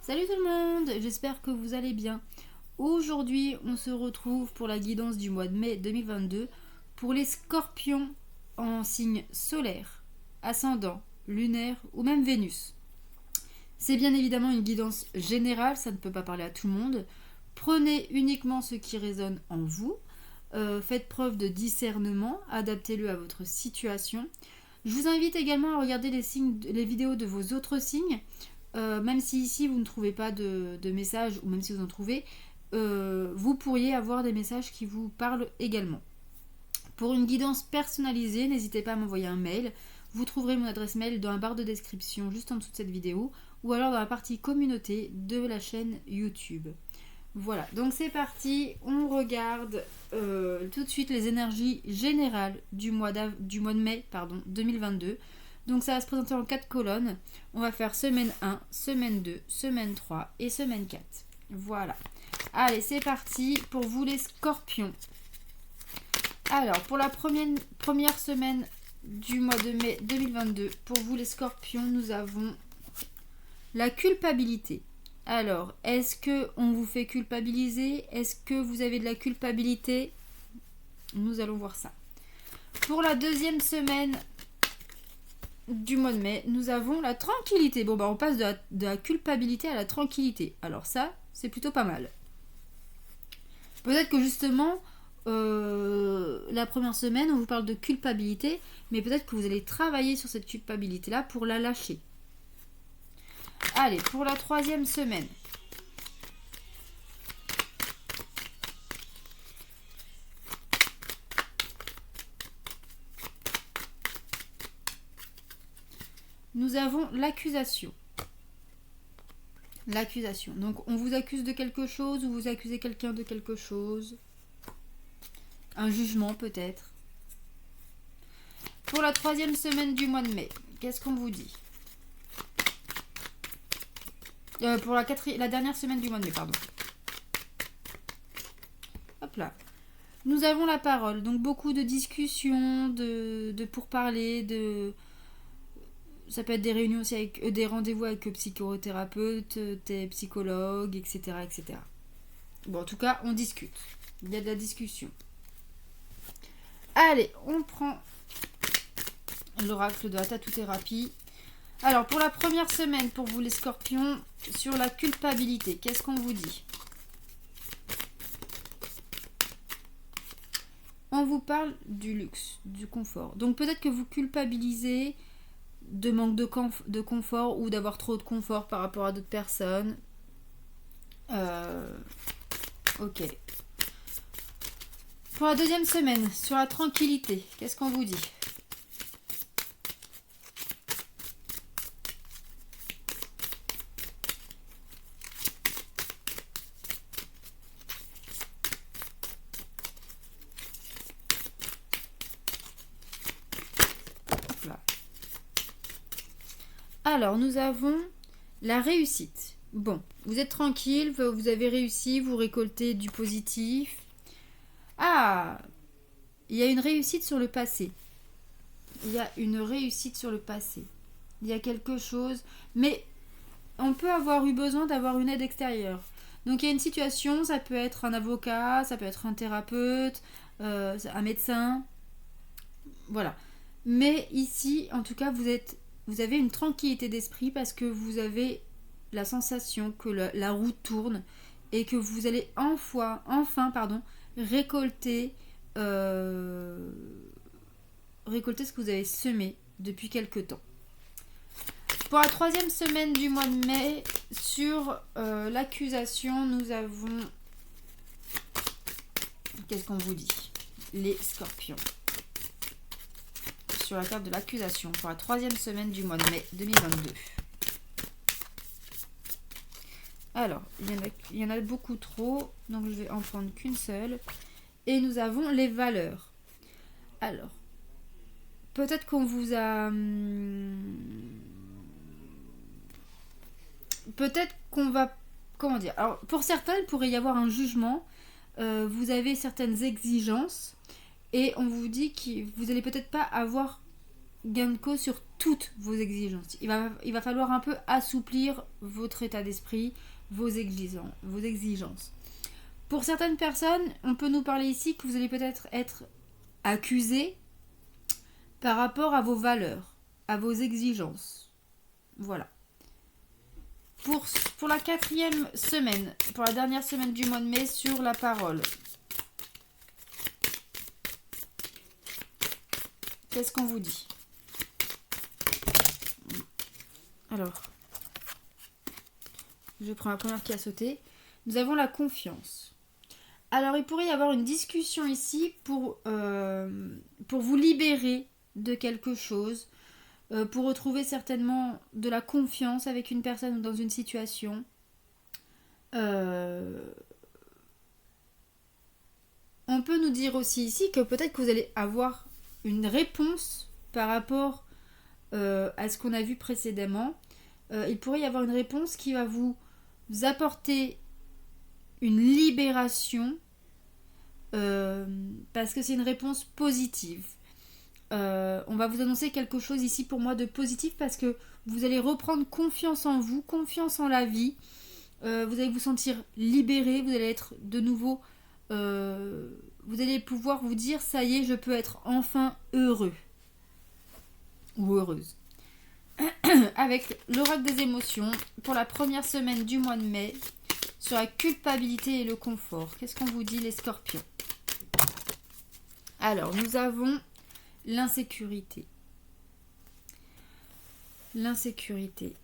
Salut tout le monde, j'espère que vous allez bien. Aujourd'hui, on se retrouve pour la guidance du mois de mai 2022 pour les scorpions en signe solaire, ascendant, lunaire ou même Vénus. C'est bien évidemment une guidance générale, ça ne peut pas parler à tout le monde. Prenez uniquement ce qui résonne en vous. Faites preuve de discernement, adaptez-le à votre situation. Je vous invite également à regarder les vidéos de vos autres signes. Même si ici vous ne trouvez pas de messages, ou même si vous en trouvez, vous pourriez avoir des messages qui vous parlent également. Pour une guidance personnalisée, n'hésitez pas à m'envoyer un mail. Vous trouverez mon adresse mail dans la barre de description juste en dessous de cette vidéo, ou alors dans la partie communauté de la chaîne YouTube. Voilà, donc c'est parti, on regarde tout de suite les énergies générales du mois de mai 2022. Donc ça va se présenter en 4 colonnes. On va faire semaine 1, semaine 2, semaine 3 et semaine 4. Voilà. Allez, c'est parti pour vous les scorpions. Alors, pour la première semaine du mois de mai 2022, pour vous les scorpions, nous avons la culpabilité. Alors, est-ce qu'on vous fait culpabiliser? Est-ce que vous avez de la culpabilité? Nous allons voir ça. Pour la deuxième semaine du mois de mai, nous avons la tranquillité. Bon, on passe de la culpabilité à la tranquillité. Alors ça, c'est plutôt pas mal. Peut-être que justement, la première semaine, on vous parle de culpabilité, mais peut-être que vous allez travailler sur cette culpabilité-là pour la lâcher. Allez, pour la troisième semaine. Nous avons l'accusation. L'accusation. Donc, on vous accuse de quelque chose ou vous accusez quelqu'un de quelque chose. Un jugement, peut-être. Pour la troisième semaine du mois de mai, qu'est-ce qu'on vous dit? Pour la dernière semaine du mois de mai, pardon. Hop là. Nous avons la parole. Donc, beaucoup de discussions, de pourparlers, ça peut être des réunions aussi avec des rendez-vous avec psychothérapeutes, des psychologues, etc., etc. Bon, en tout cas, on discute. Il y a de la discussion. Allez, on prend l'oracle de la tatou-thérapie. Alors, pour la première semaine, pour vous les scorpions, sur la culpabilité, qu'est-ce qu'on vous dit? On vous parle du luxe, du confort. Donc, peut-être que vous culpabilisez de manque de confort ou d'avoir trop de confort par rapport à d'autres personnes. Ok. Pour la deuxième semaine, sur la tranquillité, qu'est-ce qu'on vous dit? Hop là. Alors, nous avons la réussite. Bon, vous êtes tranquille, vous avez réussi, vous récoltez du positif. Ah, il y a une réussite sur le passé. Il y a une réussite sur le passé. Il y a quelque chose, mais on peut avoir eu besoin d'avoir une aide extérieure. Donc il y a une situation, ça peut être un avocat, ça peut être un thérapeute, un médecin, voilà. Mais ici, en tout cas, vous avez une tranquillité d'esprit parce que vous avez la sensation que la roue tourne et que vous allez enfin récolter ce que vous avez semé depuis quelque temps. Pour la troisième semaine du mois de mai, sur l'accusation, nous avons... Qu'est-ce qu'on vous dit? Les scorpions. Sur la carte de l'accusation, pour la troisième semaine du mois de mai 2022. Alors, il y en a beaucoup trop, donc je vais en prendre qu'une seule. Et nous avons les valeurs. Alors, peut-être qu'on vous a... Peut-être qu'on va... Comment dire? Alors, pour certains, il pourrait y avoir un jugement. Vous avez certaines exigences. Et on vous dit que vous n'allez peut-être pas avoir gain de cause sur toutes vos exigences. Il va falloir un peu assouplir votre état d'esprit, vos exigences. Pour certaines personnes, on peut nous parler ici que vous allez peut-être être accusé par rapport à vos valeurs, à vos exigences. Voilà. Pour la 4e semaine, pour la dernière semaine du mois de mai, sur la parole. Qu'est-ce qu'on vous dit? Alors, je prends la première qui a sauté. Nous avons la confiance. Alors, il pourrait y avoir une discussion ici pour vous libérer de quelque chose, pour retrouver certainement de la confiance avec une personne ou dans une situation. On peut nous dire aussi ici que peut-être que vous allez avoir une réponse par rapport à ce qu'on a vu précédemment. Il pourrait y avoir une réponse qui va vous apporter une libération parce que c'est une réponse positive. On va vous annoncer quelque chose ici pour moi de positif parce que vous allez reprendre confiance en vous, confiance en la vie. Vous allez vous sentir libéré, vous allez être de nouveau... vous allez pouvoir vous dire, ça y est, je peux être enfin heureux. Ou heureuse. Avec l'oracle des émotions, pour la première semaine du mois de mai, sur la culpabilité et le confort. Qu'est-ce qu'on vous dit, les scorpions? Alors, nous avons l'insécurité. L'insécurité.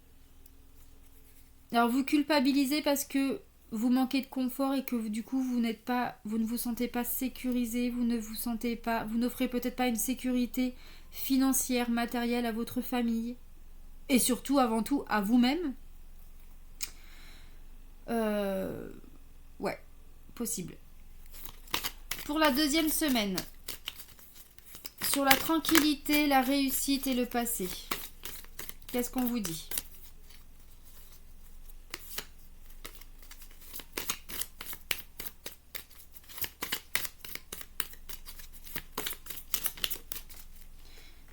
Alors, vous culpabilisez parce que vous manquez de confort et que du coup, vous ne vous sentez pas sécurisé, vous n'offrez peut-être pas une sécurité financière, matérielle à votre famille. Et surtout, avant tout, à vous-même. Ouais, possible. Pour la 2e semaine, sur la tranquillité, la réussite et le passé, qu'est-ce qu'on vous dit?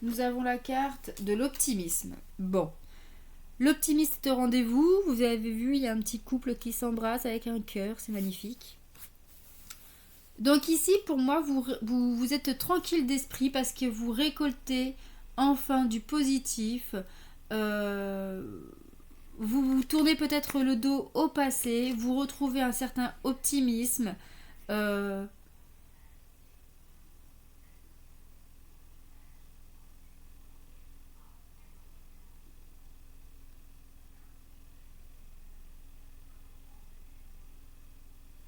Nous avons la carte de l'optimisme. Bon. L'optimiste est au rendez-vous. Vous avez vu, il y a un petit couple qui s'embrasse avec un cœur. C'est magnifique. Donc ici, pour moi, vous êtes tranquille d'esprit parce que vous récoltez enfin du positif. Vous tournez peut-être le dos au passé. Vous retrouvez un certain optimisme.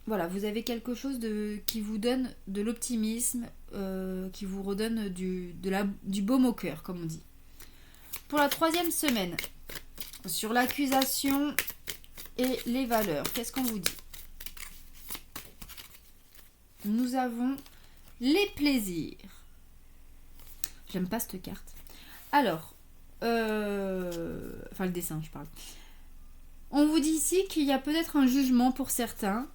Voilà, vous avez quelque chose qui vous donne de l'optimisme, qui vous redonne du baume au cœur, comme on dit. Pour la 3e semaine, sur l'accusation et les valeurs, qu'est-ce qu'on vous dit? Nous avons les plaisirs. J'aime pas cette carte. Alors, enfin le dessin, je parle. On vous dit ici qu'il y a peut-être un jugement pour certains,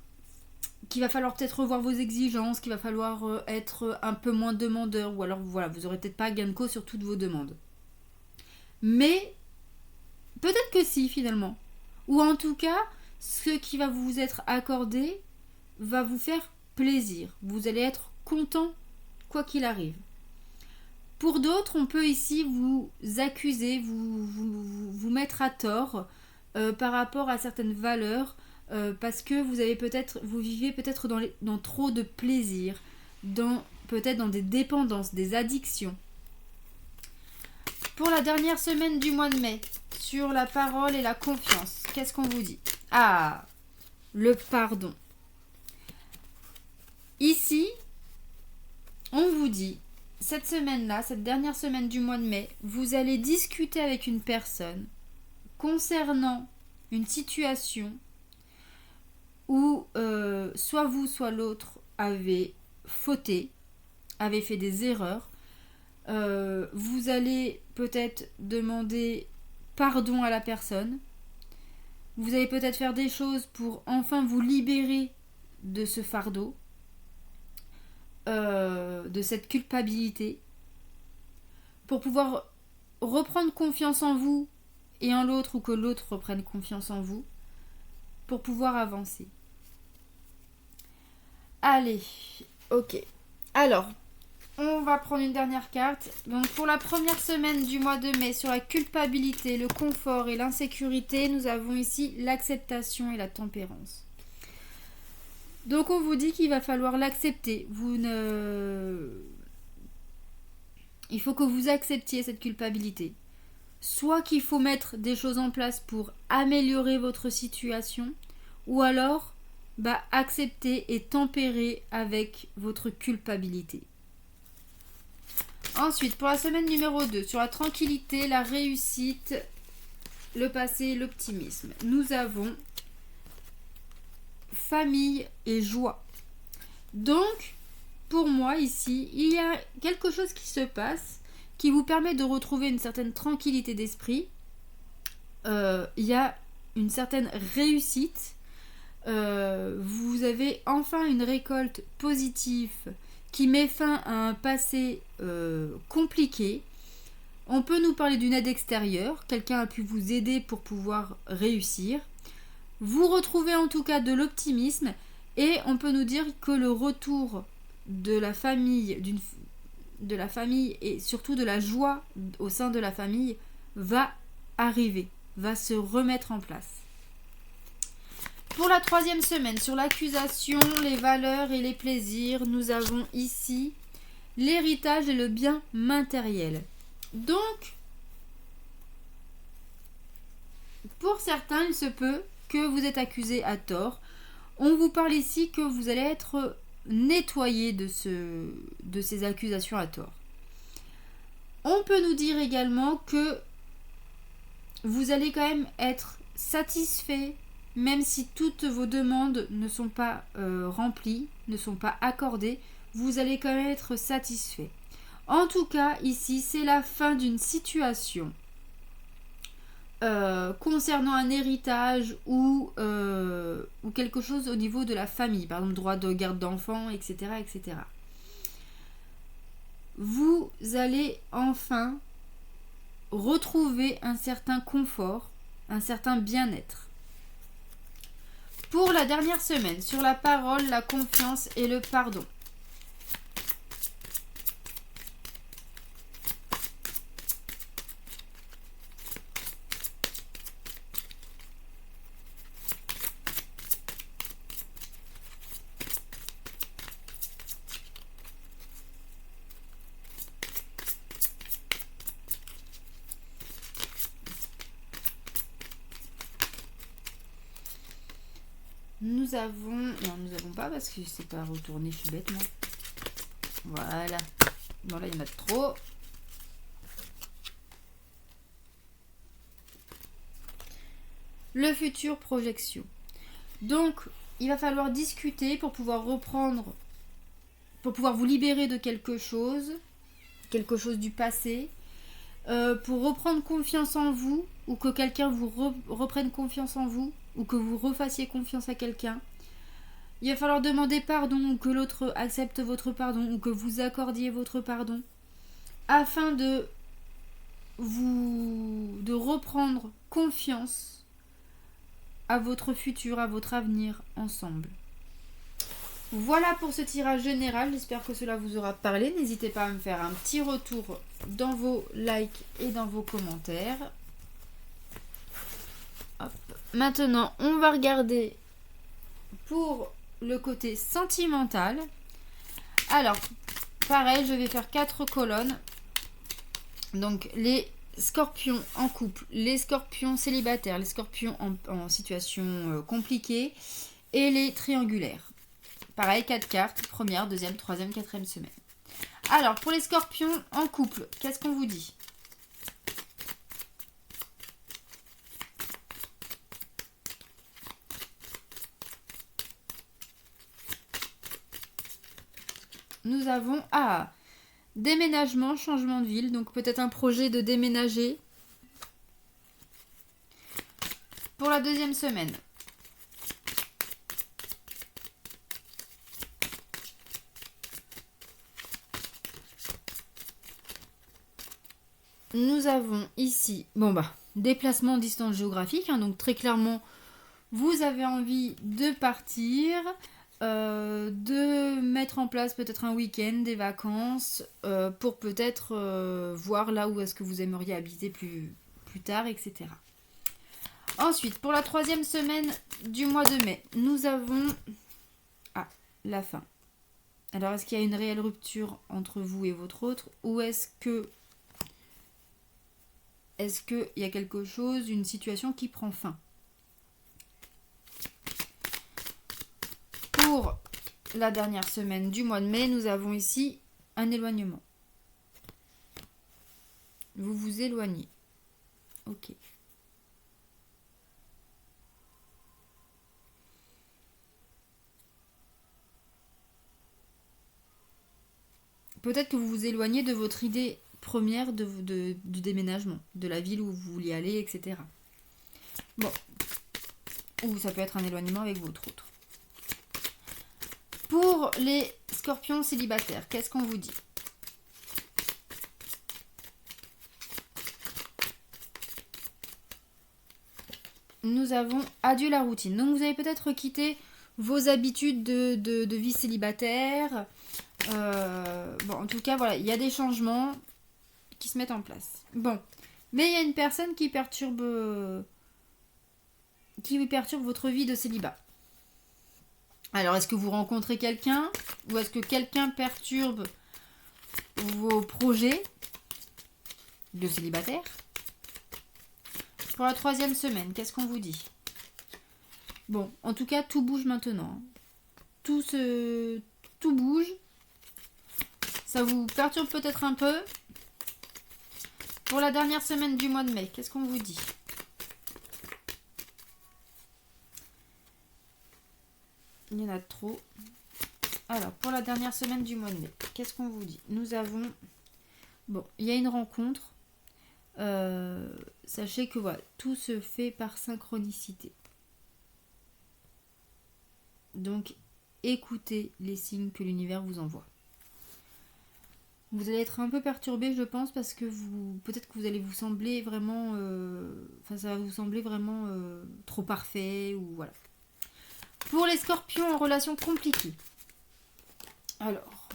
qu'il va falloir peut-être revoir vos exigences, qu'il va falloir être un peu moins demandeur, ou alors voilà, vous n'aurez peut-être pas gain de cause sur toutes vos demandes. Mais peut-être que si, finalement. Ou en tout cas, ce qui va vous être accordé va vous faire plaisir. Vous allez être content quoi qu'il arrive. Pour d'autres, on peut ici vous accuser, vous mettre à tort par rapport à certaines valeurs, parce que vous vivez peut-être dans trop de plaisir, peut-être dans des dépendances, des addictions. Pour la dernière semaine du mois de mai, sur la parole et la confiance, qu'est-ce qu'on vous dit? Ah, le pardon. Ici, on vous dit, cette semaine-là, cette dernière semaine du mois de mai, vous allez discuter avec une personne concernant une situation où soit vous, soit l'autre avez fauté, avez fait des erreurs. Vous allez peut-être demander pardon à la personne. Vous allez peut-être faire des choses pour enfin vous libérer de ce fardeau, de cette culpabilité. pour pouvoir reprendre confiance en vous et en l'autre, ou que l'autre reprenne confiance en vous, pour pouvoir avancer. Allez, ok. Alors, on va prendre une dernière carte. Donc pour la première semaine du mois de mai, sur la culpabilité, le confort et l'insécurité, nous avons ici l'acceptation et la tempérance. Donc on vous dit qu'il va falloir l'accepter. Il faut que vous acceptiez cette culpabilité. Soit qu'il faut mettre des choses en place pour améliorer votre situation, ou alors accepter et tempérer avec votre culpabilité. Ensuite, pour la semaine numéro 2, sur la tranquillité, la réussite, le passé et l'optimisme, nous avons famille et joie. Donc, pour moi ici, il y a quelque chose qui se passe qui vous permet de retrouver une certaine tranquillité d'esprit. Il y a une certaine réussite. Vous avez enfin une récolte positive qui met fin à un passé compliqué. On peut nous parler d'une aide extérieure. Quelqu'un a pu vous aider pour pouvoir réussir. Vous retrouvez en tout cas de l'optimisme et on peut nous dire que le retour de la famille, et surtout de la joie au sein de la famille va arriver, va se remettre en place. Pour la troisième semaine, sur l'accusation, les valeurs et les plaisirs, nous avons ici l'héritage et le bien matériel. Donc, pour certains, il se peut que vous êtes accusé à tort. On vous parle ici que vous allez être nettoyé de ces accusations à tort. On peut nous dire également que vous allez quand même être satisfait, même si toutes vos demandes ne sont pas remplies, ne sont pas accordées, vous allez quand même être satisfait. En tout cas, ici, c'est la fin d'une situation concernant un héritage ou quelque chose au niveau de la famille, par exemple droit de garde d'enfants, etc., etc. Vous allez enfin retrouver un certain confort, un certain bien-être. Pour la dernière semaine, sur la parole, la confiance et le pardon. Nous avons... Non, nous avons pas parce que c'est pas retourné, je suis bête moi. Voilà. Bon là, il y en a trop. Le futur, projection. Donc, il va falloir discuter pour pouvoir reprendre, pour pouvoir vous libérer de quelque chose du passé, pour reprendre confiance en vous, ou que quelqu'un vous reprenne confiance en vous, ou que vous refassiez confiance à quelqu'un. Il va falloir demander pardon, ou que l'autre accepte votre pardon, ou que vous accordiez votre pardon, afin de reprendre confiance à votre futur, à votre avenir ensemble. Voilà pour ce tirage général, j'espère que cela vous aura parlé. N'hésitez pas à me faire un petit retour dans vos likes et dans vos commentaires. Hop. Maintenant, on va regarder pour le côté sentimental. Alors, pareil, je vais faire 4 colonnes. Donc, les scorpions en couple, les scorpions célibataires, les scorpions en situation compliquée et les triangulaires. Pareil, 4 cartes, première, deuxième, troisième, quatrième semaine. Alors, pour les scorpions en couple, qu'est-ce qu'on vous dit ? Nous avons, déménagement, changement de ville, donc peut-être un projet de déménager. Pour la deuxième semaine. nous avons ici, déplacement distance géographique, donc très clairement, vous avez envie de partir, de mettre en place peut-être un week-end, des vacances, pour peut-être voir là où est-ce que vous aimeriez habiter plus tard, etc. Ensuite, pour la 3e semaine du mois de mai, nous avons la fin. Alors, est-ce qu'il y a une réelle rupture entre vous et votre autre, ou est-ce qu'il y a quelque chose, une situation qui prend fin? Pour la dernière semaine du mois de mai, nous avons ici un éloignement. Vous vous éloignez. Ok. Peut-être que vous vous éloignez de votre idée première du déménagement, de la ville où vous vouliez aller, etc. Bon. Ou ça peut être un éloignement avec votre autre. Pour les scorpions célibataires, qu'est-ce qu'on vous dit? Nous avons adieu la routine. Donc vous avez peut-être quitté vos habitudes de vie célibataire. En tout cas, voilà, il y a des changements qui se mettent en place. Bon, mais il y a une personne qui perturbe votre vie de célibat. Alors, est-ce que vous rencontrez quelqu'un, ou est-ce que quelqu'un perturbe vos projets de célibataire? Pour la 3e semaine, qu'est-ce qu'on vous dit? Bon, en tout cas, tout bouge maintenant. Tout bouge. Ça vous perturbe peut-être un peu. Pour la dernière semaine du mois de mai, qu'est-ce qu'on vous dit? Il y en a trop. Alors, pour la dernière semaine du mois de mai, qu'est-ce qu'on vous dit? Nous avons... Bon, il y a une rencontre. Sachez que voilà, tout se fait par synchronicité. Donc, écoutez les signes que l'univers vous envoie. Vous allez être un peu perturbé, je pense, parce que peut-être que vous allez vous sembler vraiment... ça va vous sembler vraiment trop parfait, ou voilà. Pour les scorpions en relation compliquée. Alors...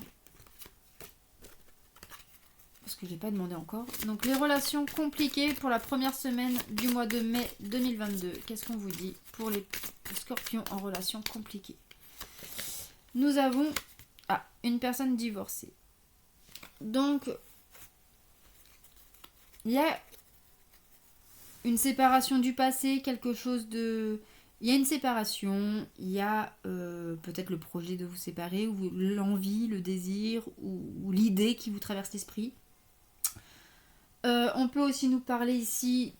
Parce que je n'ai pas demandé encore. Donc, les relations compliquées pour la première semaine du mois de mai 2022. Qu'est-ce qu'on vous dit pour les scorpions en relation compliquée? Nous avons... une personne divorcée. Donc, il y a une séparation du passé, quelque chose de... Il y a une séparation, il y a peut-être le projet de vous séparer, ou l'envie, le désir, ou l'idée qui vous traverse l'esprit. On peut aussi nous parler ici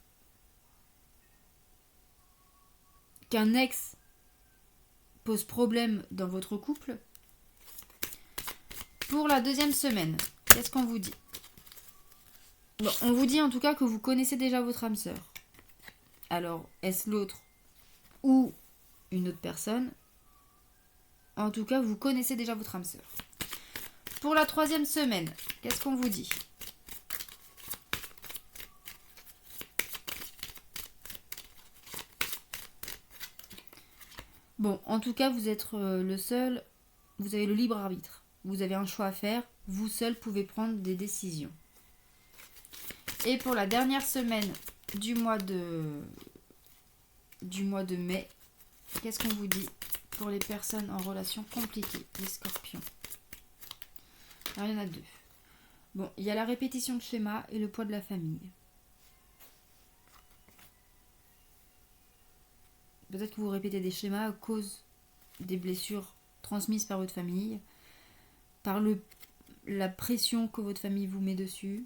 qu'un ex pose problème dans votre couple. Pour la 2e semaine, qu'est-ce qu'on vous dit? Bon, on vous dit en tout cas que vous connaissez déjà votre âme sœur. Alors, est-ce l'autre ou une autre personne? En tout cas, vous connaissez déjà votre âme sœur. Pour la 3e semaine, qu'est-ce qu'on vous dit? Bon, en tout cas, vous êtes le seul, vous avez le libre arbitre. Vous avez un choix à faire, vous seul pouvez prendre des décisions. Et pour la dernière semaine du mois de mai, qu'est-ce qu'on vous dit pour les personnes en relation compliquée, les scorpions? Alors, il y en a 2. Bon, il y a la répétition de schéma et le poids de la famille. Peut-être que vous répétez des schémas à cause des blessures transmises par votre famille, par la pression que votre famille vous met dessus.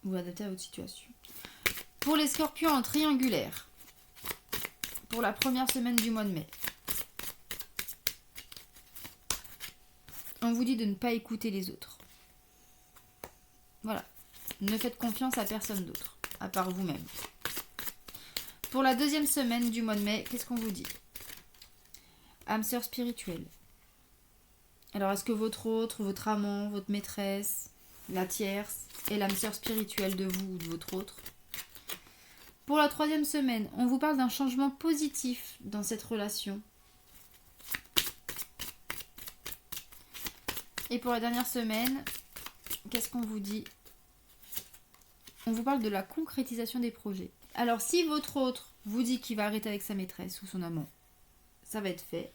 Vous adaptez à votre situation. Pour les scorpions en triangulaire, pour la première semaine du mois de mai, on vous dit de ne pas écouter les autres. Voilà. Ne faites confiance à personne d'autre, à part vous-même. Pour la 2e semaine du mois de mai, qu'est-ce qu'on vous dit? Âme sœur spirituelle. Alors, est-ce que votre autre, votre amant, votre maîtresse, la tierce et l'âme sœur spirituelle de vous ou de votre autre. Pour la 3e semaine, on vous parle d'un changement positif dans cette relation. Et pour la dernière semaine, qu'est-ce qu'on vous dit? On vous parle de la concrétisation des projets. Alors, si votre autre vous dit qu'il va arrêter avec sa maîtresse ou son amant, ça va être fait.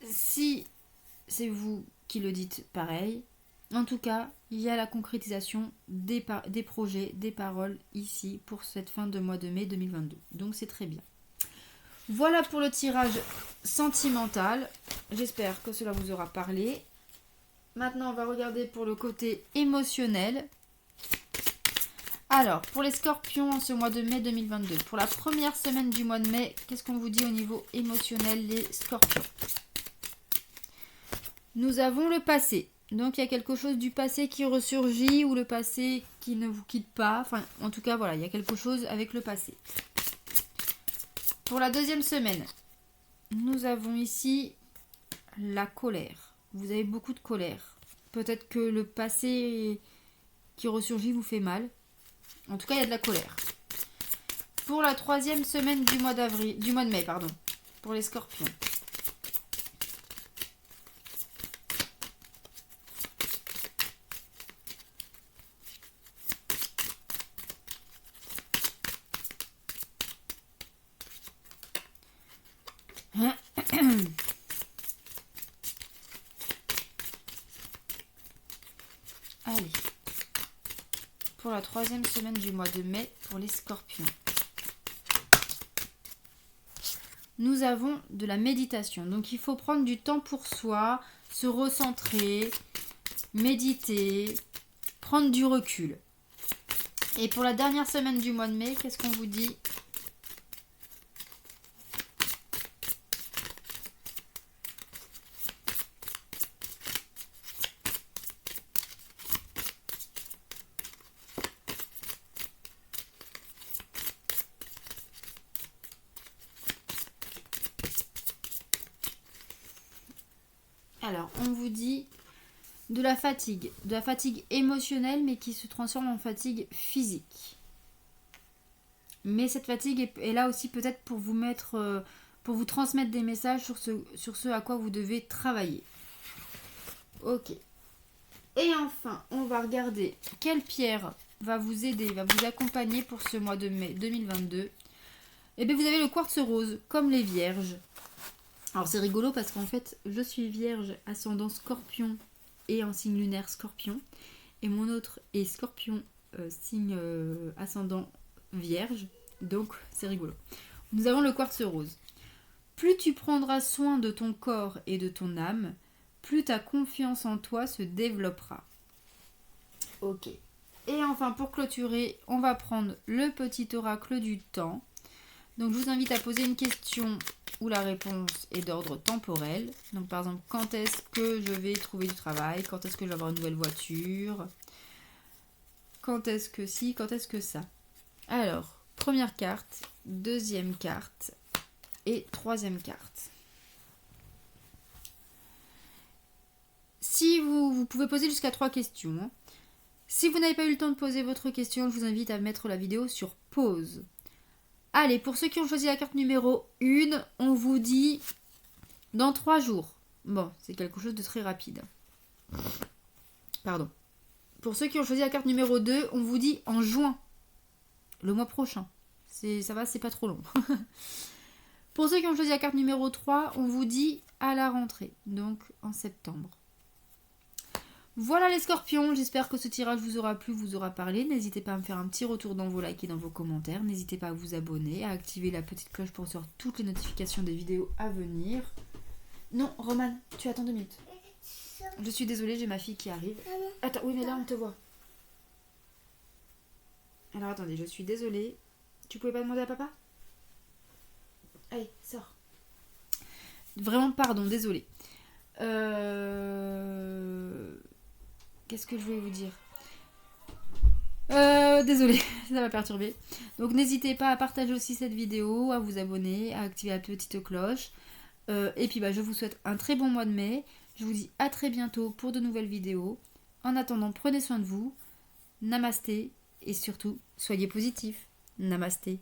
Si c'est vous qui le dites, pareil. En tout cas, il y a la concrétisation des projets, des paroles ici pour cette fin de mois de mai 2022. Donc, c'est très bien. Voilà pour le tirage sentimental. J'espère que cela vous aura parlé. Maintenant, on va regarder pour le côté émotionnel. Alors, pour les scorpions en ce mois de mai 2022, pour la première semaine du mois de mai, qu'est-ce qu'on vous dit au niveau émotionnel, les scorpions? Nous avons le passé. Donc, il y a quelque chose du passé qui ressurgit ou le passé qui ne vous quitte pas. Enfin, en tout cas, voilà, il y a quelque chose avec le passé. Pour la 2e semaine, nous avons ici la colère. Vous avez beaucoup de colère. Peut-être que le passé qui ressurgit vous fait mal. En tout cas, il y a de la colère. Pour la 3e semaine du mois de mai, pardon, pour les scorpions. Allez. Pour la 3e semaine du mois de mai, pour les scorpions. Nous avons de la méditation. Donc, il faut prendre du temps pour soi, se recentrer, méditer, prendre du recul. Et pour la dernière semaine du mois de mai, qu'est-ce qu'on vous dit ? Alors, on vous dit de la fatigue émotionnelle, mais qui se transforme en fatigue physique. Mais cette fatigue est là aussi peut-être pour vous mettre, pour vous transmettre des messages sur ce à quoi vous devez travailler. Ok. Et enfin, on va regarder quelle pierre va vous aider, va vous accompagner pour ce mois de mai 2022. Et bien, vous avez le quartz rose, comme les vierges. Alors, c'est rigolo parce qu'en fait, je suis vierge, ascendant scorpion et en signe lunaire scorpion. Et mon autre est scorpion, signe ascendant vierge. Donc, c'est rigolo. Nous avons le quartz rose. Plus tu prendras soin de ton corps et de ton âme, plus ta confiance en toi se développera. Ok. Et enfin, pour clôturer, on va prendre le petit oracle du temps. Donc, je vous invite à poser une question où la réponse est d'ordre temporel. Donc, par exemple, quand est-ce que je vais trouver du travail? Quand est-ce que je vais avoir une nouvelle voiture? Quand est-ce que ci? Quand est-ce que ça? Alors, première carte, deuxième carte et troisième carte. Si vous pouvez poser jusqu'à 3 questions. Hein. Si vous n'avez pas eu le temps de poser votre question, je vous invite à mettre la vidéo sur pause. Allez, pour ceux qui ont choisi la carte numéro 1, on vous dit dans 3 jours. Bon, c'est quelque chose de très rapide. Pardon. Pour ceux qui ont choisi la carte numéro 2, on vous dit en juin. Le mois prochain. Ça va, c'est pas trop long. Pour ceux qui ont choisi la carte numéro 3, on vous dit à la rentrée. Donc en septembre. Voilà les scorpions, j'espère que ce tirage vous aura plu, vous aura parlé. N'hésitez pas à me faire un petit retour dans vos likes et dans vos commentaires. N'hésitez pas à vous abonner, à activer la petite cloche pour recevoir toutes les notifications des vidéos à venir. Non, Romane, tu attends 2 minutes. Je suis désolée, j'ai ma fille qui arrive. Attends, oui mais là on te voit. Alors attendez, je suis désolée. Tu pouvais pas demander à papa ? Allez, sors. Vraiment pardon, désolée. Qu'est-ce que je voulais vous dire ? Désolée, ça m'a perturbée. Donc n'hésitez pas à partager aussi cette vidéo, à vous abonner, à activer la petite cloche. Et puis je vous souhaite un très bon mois de mai. Je vous dis à très bientôt pour de nouvelles vidéos. En attendant, prenez soin de vous. Namasté et surtout, soyez positifs. Namasté.